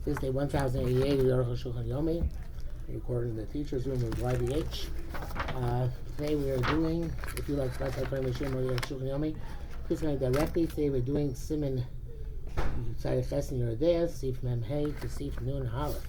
This day 1088 of the Arukh HaShulchan Yomi, recorded in the teacher's room of YBH. Today we are doing, if you like to play Machine or Shulchan Yomi, please connect directly. Today we're doing Siman Tzaddik Ches in your Adea, Sif Mem Hey to Sif Nun Halef.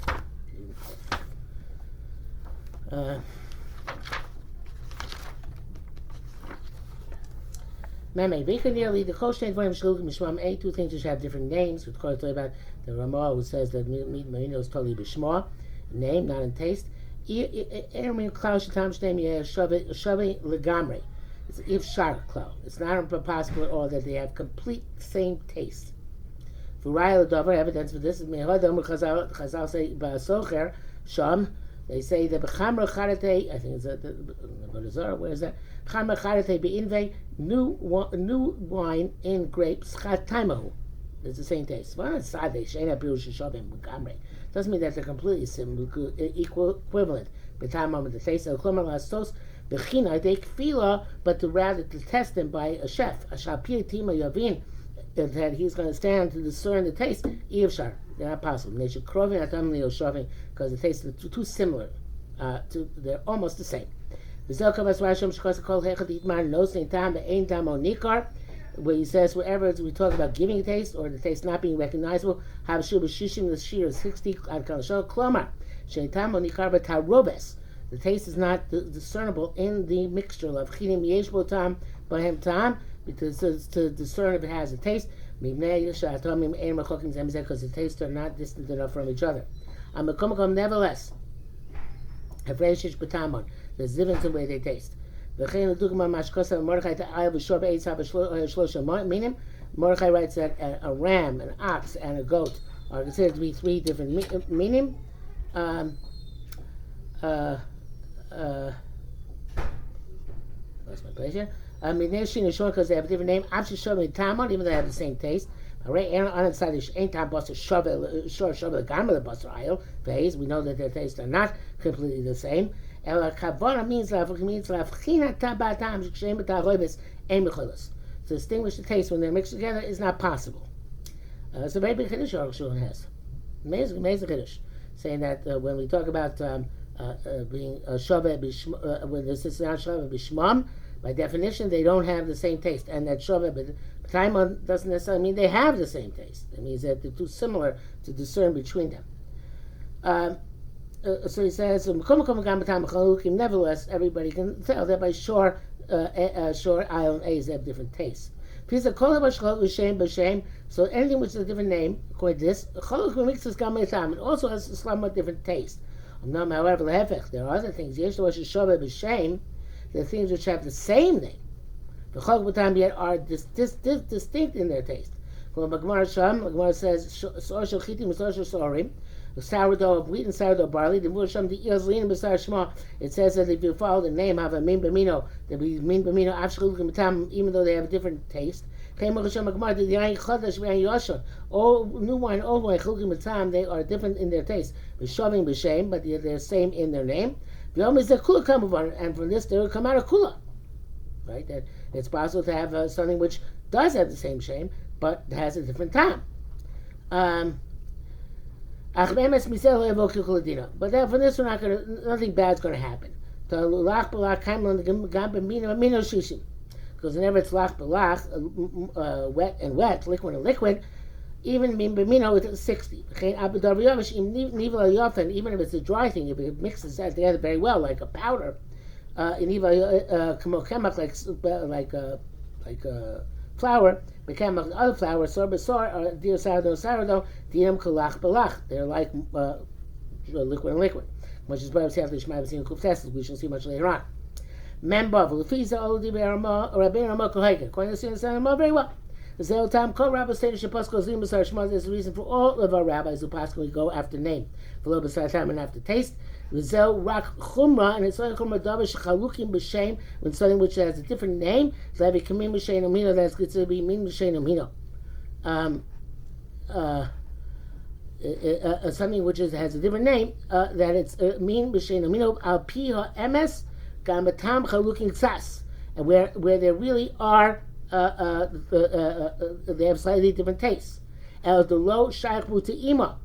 Meme, Baker nearly the Koshtein Dvarim Shlukim Mishmam A, two things which have different names. Of course, about the Ramah who says that meat marino is totally b'shma, name, not in taste. Ermin Klaus Shatam Shneim Shavi Legamre. It's if Shar Klau. It's not possible at all that they have complete same taste. For Raya Ladover, evidence for this is Mehadam Chazal say Ba'asocher Sham. They say the B'chamra Charate, I think it's the where is that? Chamra Charate Be'inve, new wine in grapes, Chat Taimahu. It's the same taste. Well, it's Sadeh, Sheina Pirush Shabim, Gamre. Doesn't mean that they're completely similar, equivalent. B'tamam, the taste of Chomer Lastos, B'china, they kfila, but rather to test them by a chef, a Shapir Tima Yavin, that he's going to stand to discern the taste. Yivshar. They're not possible. They should krovin atamli or shoving because the taste is too similar. They're almost the same. Where he says wherever we talk about giving a taste or the taste not being recognizable, have shub shishim the shir is 60 ad kalashol klomar sheitam onikar b'tarobes. The taste is not discernible in the mixture of chinim yesh bo tam bahem tam, because to discern if it has a taste. Because the tastes are not distant enough from each other. Nevertheless, there's difference in the way they taste. Mordechai writes that a ram, an ox, and a goat are considered to be three different meaning. Lost my place here. Because they have a different name, even though they have the same taste. We know that their tastes are not completely the same. To distinguish the taste when they're mixed together is not possible. It's a very big Kiddush Arukh HaShulchan has. Amazing Kiddush. Saying that when we talk about being when this is not Shaveh B'Shmam, by definition, they don't have the same taste, and that Shaveh B'Taimon doesn't necessarily mean they have the same taste. It means that they're too similar to discern between them. So he says, nevertheless, everybody can tell that by Shor Island A's have different tastes. So anything which is a different name, according to this, it also has a somewhat different taste. However, there are other things. The things which have the same name, yet are distinct in their taste. Gemara says, sourdough of wheat and sourdough of barley. It says that if you follow the name of a min b'mino, there will be min b'mino, even though they have a different taste. All new wine, old wine, they are different in their taste. But they're the same in their name. And from this there will come out a kula, right? That it's possible to have something which does have the same shame, but has a different time. But then from this we're not nothing bad's going to happen. Because whenever it's lach b'lach, wet and wet, liquid and liquid, even b'mino it's 60. Even if it's a dry thing, if it mixes that together very well, like a powder, like flour, other flour, or dear sourdough, they're like liquid and liquid. Which is we shall see much later on. According to the very well. There's a reason for all of our rabbis who possibly go after name, and after taste. And it's when something which has a different name, that's considered to be min b'shein amino. Something which has a different name, that it's min b'shein amino al pi ha'emes gam b'tam chalukin tzas, and where there really are they have slightly different tastes. El the low shaykh ima,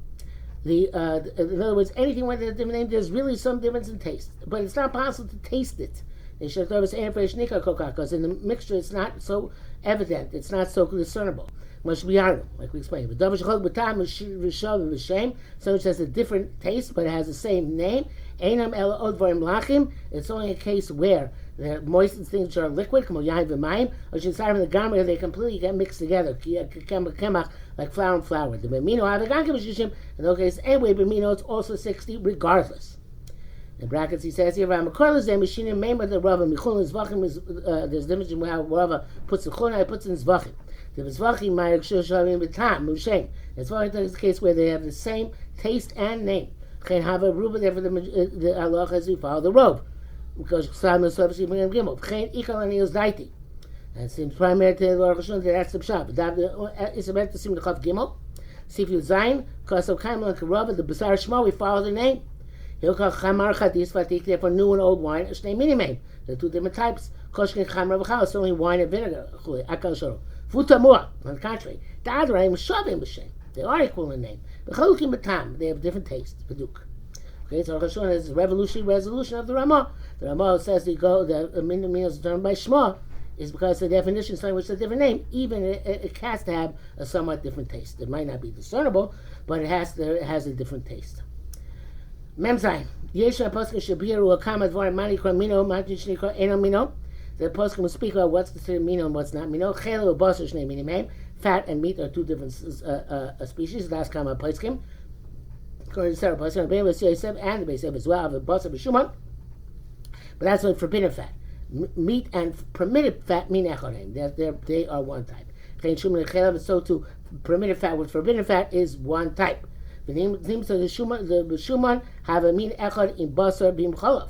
In other words, anything with a different name, there's really some difference in taste, but it's not possible to taste it. Because in the mixture, it's not so evident, it's not so discernible. Must be like we explained. So which has a different taste, but it has the same name. It's only a case where the moistened things which are liquid, or they completely get mixed together, like flour and flour. The in those cases, anyway, it's also 60 regardless. In brackets, he says here, there's a difference in how Rava puts the chulin, he puts in zvachim. The zvachim, it's the case where they have the same taste and name. Therefore, the halacha as we follow the robe. Because that seems primary to the Arukh HaShulchan, that's the pshat. But it's meant to seem the chav gimel. See if you zayin, because of kaim like Rava, the basar shmo, we follow the name. Therefore, new and old wine, they're two different types. It's only wine and vinegar. Futamur, on the contrary, they are equal in name. They have different tastes. Okay, so Arukh HaShulchan is a revolutionary resolution of the Ramah. The Ramah says the meaning is determined by Shema is because the definition is something which is a different name. Even it has to have a somewhat different taste. It might not be discernible, but it has a different taste. Memzayin. Yesha Poskim Shabiru Akama Dvar Mani Kramino Mati Shnikra Eno Mino. The Poskim will speak about what's considered Mino and what's not Mino. Chelo Basar Shnei Minim. Fat and meat are two different species. That's Kama Poskim. According to Sarah Poskim, the Beis Yosef and the Beis Yosef as well, the Basar B'Shuman. But that's only forbidden fat. Meat and permitted fat mean echonim. They are one type. So too, permitted fat with forbidden fat is one type. The Shuman have a mean echad in basar bim chalav.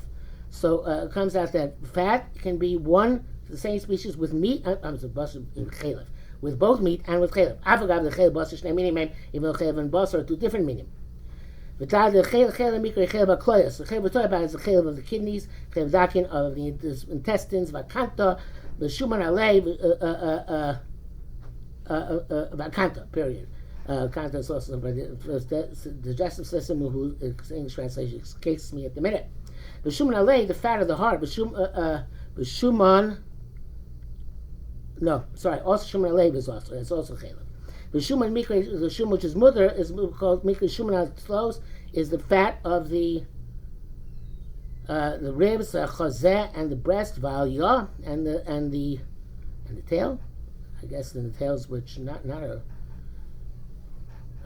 So it comes out that fat can be the same species with meat. Basar in chalav, with both meat and with chalav. Afagav the chalav basar shnei minim, even though chalav and basar are two different minim. The chalav mikra chalav akloyas. The chalav talk about is the chalav of the kidneys, chalav dakin of the intestines, vakanta, the Shuman alei, vakanta. Period. Kanta is also the digestive system, whose English translation escapes me at the minute. B'shuman alei, the fat of the heart. B'shuman. No, sorry. Also shuman alei is also. It's also chalav. B'shuman mikra, the shuman which is mother is called mikra shuman al tzlos, is the fat of the ribs, chazeh, and the breast, v'al and the tail. I guess the tails, which not a.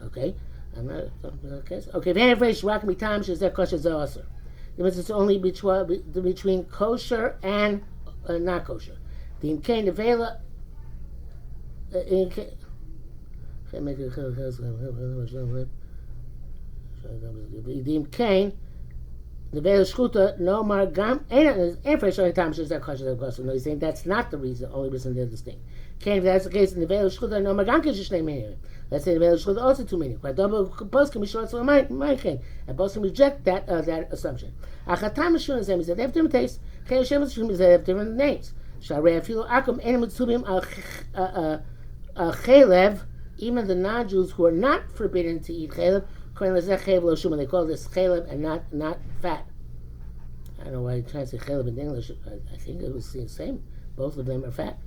Okay, I'm not. Okay, okay. Very fresh rock me time. She's there kosher also. The difference is only between kosher and not kosher. The imkain the vela. The imkain the vela shchuta no mar gam. And fresh only time she's there kosher also. No, he's saying that's not the reason. Only reason they're distinct. If that's the case in the vela shchuta no mar gam kishnei meaning. Let's say the Vela Shchuta also two meaning. But double both can be short so my king. And both can reject that assumption. Achatam Shun is that they have different tastes. Chel Shem is that they have different names. Sharei Afilu Akum Enim Tzubim Chelev. Even the non-Jews who are not forbidden to eat chelev, they call this chelev and not fat. I don't know why you translate chelev in English. I think it was the same. Both of them are fat.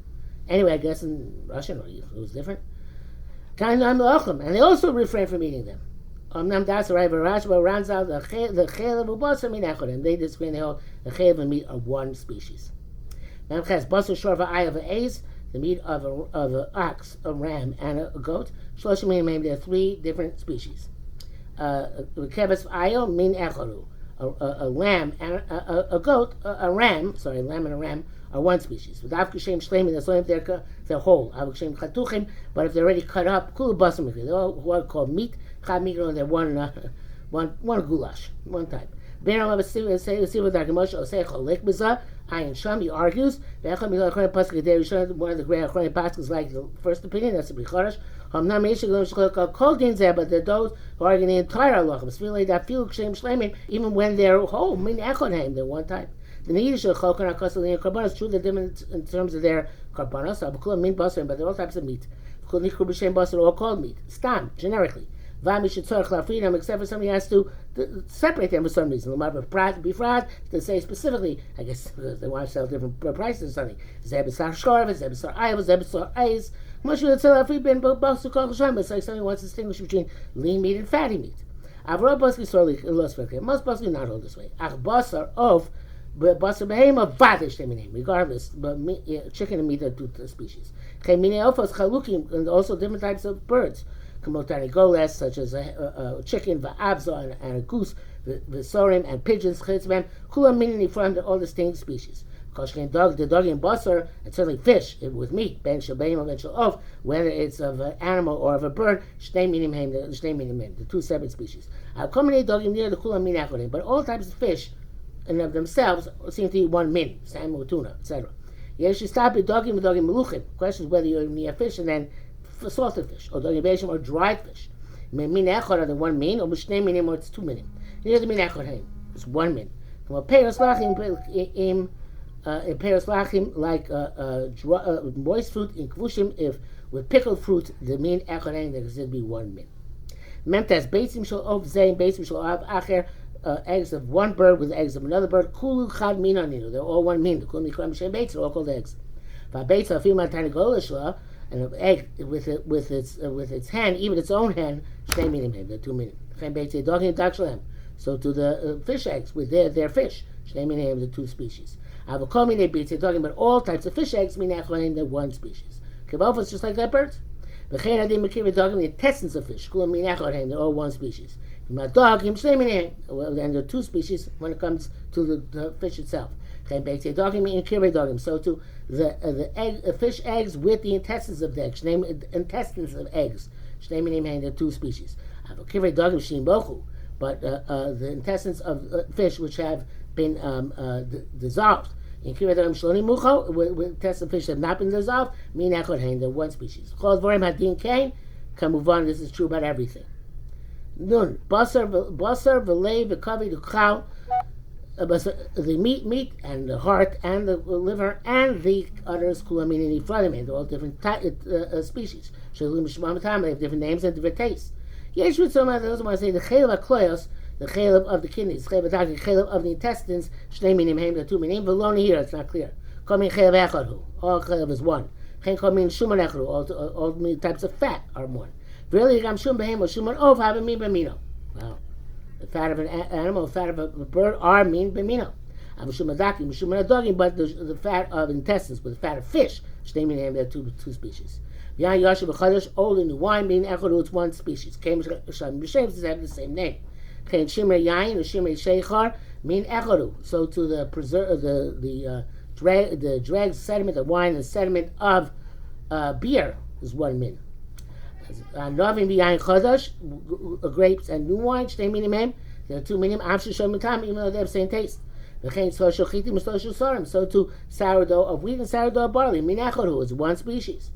Anyway, I guess in Russian it was different. And they also refrain from eating them. They disagree and they hold the chelev and meat of one species. The meat of an ox, a ram, and a goat. There are three different species. A lamb and a goat, a lamb and a ram are one species. That's only if they're whole. But if they're already cut up, they're all called meat. They're one goulash, one type. He argues. One of the great Achronim Paschals like the first opinion, that's the Bicharash. But there are those who argue the entire halacha. Even when they're whole, they're one type. The Yiddish is true they're different in terms of their karbanos, but they're all types of meat. They're all called meat. Stam, generically. except for somebody has to separate them for some reason. Befrat, to say specifically, I guess because they want to sell different prices or something. Zebesar shorv, Zebesar ayv, Zebesar eis. Much will tell if we've been both to call Hashem, but somebody wants to distinguish between lean meat and fatty meat. Avro Boski sorely lost for most Boski not hold this way. Ach basar of basar behema vadish name, regardless, but chicken and meat are two species. Chemine ofos chalukim, and also different types of birds. Kamotarigoles, such as a chicken, va'abza, and a goose, v'sorim, and pigeons, chitzbem, kulam minini from all distinct species. Koshken dog, the dog in basar, and certainly fish with meat, ben shalbeim, ben shalof, whether it's of an animal or of a bird, shnei minim hem, the two separate species. Al-komine dog in near the kulam min achodim, but all types of fish, and of themselves, seem to be one min, salmon, tuna, etc. Yesh stop it dogim meluchim. Question is whether you're near fish and then salted fish, or dogim beishim, or dried fish. Min echad are the one min, or mishnei minim, or it's two minim. Near the min echad heim, it's one min. From a peiros lachim in Paris Lachim, like moist fruit in Kvushim, if with pickled fruit, the min echorein, there should be one min. Memtas beisim shall of zayin, beisim shall of acher, eggs of one bird with eggs of another bird. Kulu chad min aninu, they're all one min. The kulu mikram shem beitz, they're all called eggs. Vabeitz afim tanigola, and an egg with its hand, even its own hand, shnei minim hem, they're two minim. Chem beitz dogin dakshalem. So to the fish eggs with their fish, shnei minim hem, the two species. Avokomine beats, they're talking about all types of fish eggs, meaning they're one species. Kibofos just like that birds. The talking the intestines of fish, they're all one species. And there are two species when it comes to the fish itself. So to the fish eggs with the intestines of the eggs, intestines of eggs, there are two species. But the intestines of fish which have been dissolved. In Kiradam Shloni Mucho, with tests of fish that have not been dissolved, mean Echad Hain, they're one species. Chol Dvorim Hadin Kain, can move on, this is true about everything. Nun, Basar V'lei V'kavi D'chal, the meat, and the heart, and the liver, and the others, Kulam in Ifradim, they're all different species. Shalim Shmamatam, they have different names and different tastes. Yesh with some of those, I want to say, the Chel HaKloyos, the chaylev of the kidneys, chaylev of the intestines, shnei minim hem, the two minim, veloni here, it's not clear. Kol min chaylev echad, all chaylev is one. Chen kol min shuman echad, all types of fat are one. Really, gam shum behem or shuman ov have a min b'mino. Wow. The fat of an animal, the fat of a bird are min b'mino. Avu shuman dakim, shuman adogim, but the fat of intestines, but the fat of fish, shnei minim hem, there are two species. V'yan yashu b'chadash, old and new wine, min echad, it's one species. Kem sham b'shem, they have the same name. So to the the dregs sediment of wine and sediment of beer is one min. Novim v'yayin chodosh, grapes and new wine, shnei minim hem, there are two minim, even though they have the same taste. So to sourdough of wheat and sourdough of barley, min echodu is one species.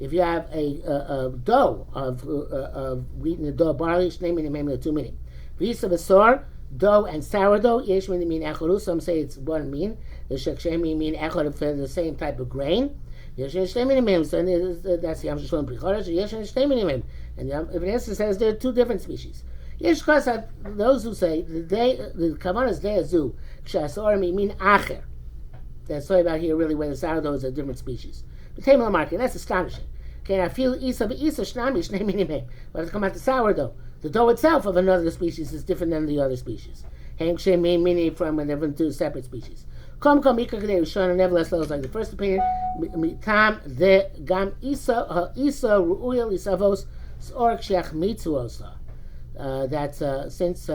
If you have a dough of wheat and a dough of barley, shnei minim hem, there are two minim. Visa v'sor, dough and sourdough, yesh minim min echodu, some say it's one min. The shekshem min echodu for the same type of grain. Yesh shnei minim hem, so that's the Yam Shishon Prichodesh, yesh shnei minim hem. And the Ibn Esther says there are two different species. Yesh chasad, those who say the kavanas de'azu kshasorim min acher. That's talking about here really where the sourdough is a different species. That's astonishing. Okay, I feel isa shnami shnei minim hem. But it's come out the sourdough. The dough itself of another species is different than the other species. Hang shem minim from when they're two separate species. Come ikar kadei rishon, and nevertheless those like the first opinion. Mitam the gam isa ru'uya lisavos or ksheach mitzuosa. That since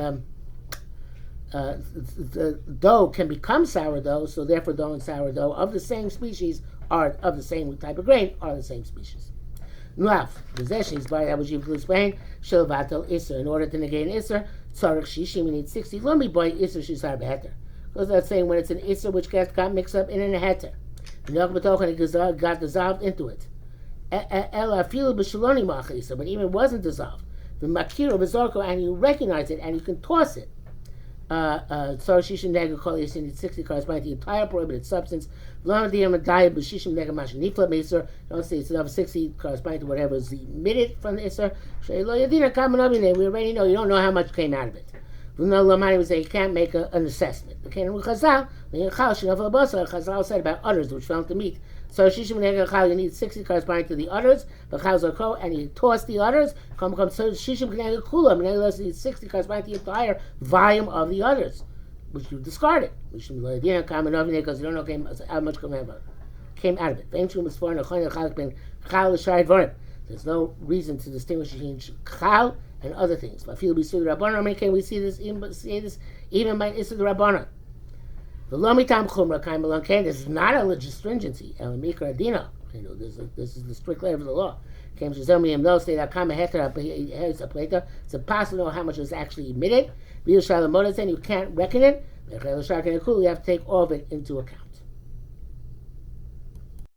the dough can become sourdough, so therefore dough and sourdough of the same species are of the same type of grain are the same species. Nuaf, the zeshis by that which you've explained, shel vatel iser. In order to negate an iser, tzarich shishim, we need 60. Let me buy iser shisar beheter. Because that's saying when it's an iser which got mixed up in an heter, it got dissolved into it. Ela filu b'shaloni machisa, but even it wasn't dissolved. The makiro b'zorko, and you recognize it and you can toss it. So Shishim Nega Kol Yasin 60 corresponding to the entire prohibited substance. Don't say it's another 60 corresponding to whatever is emitted from the Isser. We already know, you don't know how much came out of it. We say you can't make an assessment. Chazal said about udders which fell into meat. So Shishim Nega Chal, you need 60 corresponding to the udders, and you toss the udders. So Shishim Nega Kulam, you need 60 corresponding to the entire volume of the udders, which you discarded. Because you don't know how much came out of it. There's no reason to distinguish between Chal and other things. We see this even by Issa the Rabbanon. This is not a stringency. This is the strict letter of the law. It's impossible to know how much was actually emitted. You can't reckon it. You have to take all of it into account.